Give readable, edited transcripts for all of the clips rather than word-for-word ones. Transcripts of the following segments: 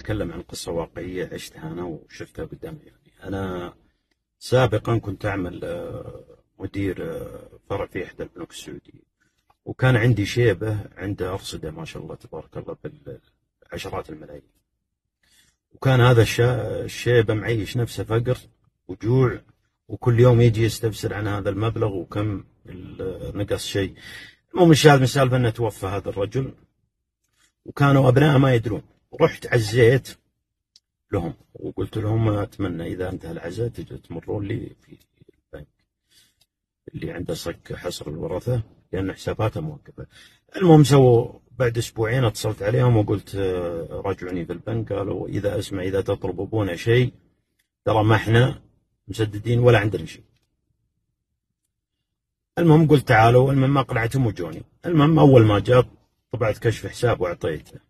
بتكلم عن قصة واقعية عشتها أنا وشفتها قدامي. يعني أنا سابقا كنت أعمل مدير فرع في إحدى البنوك السعودية، وكان عندي شيبة عنده أرصدة ما شاء الله تبارك الله بالعشرات الملايين، وكان هذا الشيبة معيش نفسه فقر وجوع، وكل يوم يجي يستفسر عن هذا المبلغ وكم نقص شيء. المهم الشاهد من السالفة أنه توفى هذا الرجل، وكانوا أبنائه ما يدرون. رحت عزيت لهم وقلت لهم أتمنى إذا انتهى العزاء تمرون لي في البنك اللي عنده صك حصر الورثة، لأن حساباته موقفة. المهم بعد أسبوعين اتصلت عليهم وقلت راجعوني في البنك. قالوا إذا تطلب أبونا شيء ترى ما إحنا مسددين ولا عندنا شيء. المهم قلت تعالوا، المهم ما قنعتهم وجوني. المهم أول ما جاب طبعت كشف حساب وأعطيته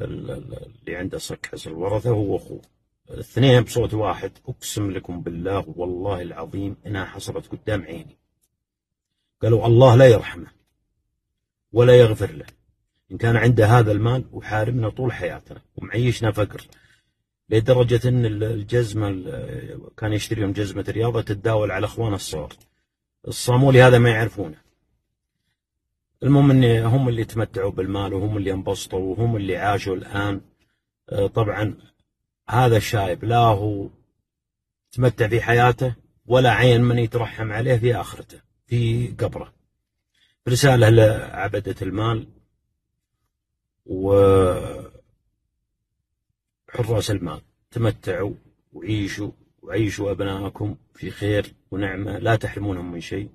اللي عنده صك حصر الورثة هو أخوه، الاثنين بصوت واحد. أقسم لكم بالله والله العظيم إنها حصلت قدام عيني. قالوا الله لا يرحمه ولا يغفر له، إن كان عنده هذا المال وحارمنا طول حياتنا ومعيشنا فقر، لدرجة إن الجزمة كان يشتريهم جزمة رياضة تتداول على أخوان الصغار الصامولي هذا ما يعرفونه. المهم إن هم اللي تمتعوا بالمال وهم اللي انبسطوا وهم اللي عاشوا الآن. طبعا هذا الشايب لا هو تمتع في حياته ولا عين من يترحم عليه في آخرته في قبره. رسالة لعبدة المال وحراس المال: تمتعوا وعيشوا أبنائكم في خير ونعمة، لا تحرمونهم من شيء.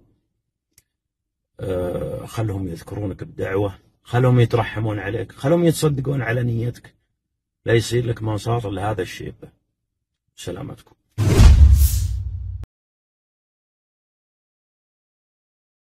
خلهم يذكرونك بدعوة، خلهم يترحمون عليك، خلهم يتصدقون على نيتك، لا يصير لك ما صار لهذا الشيء. سلامتكم.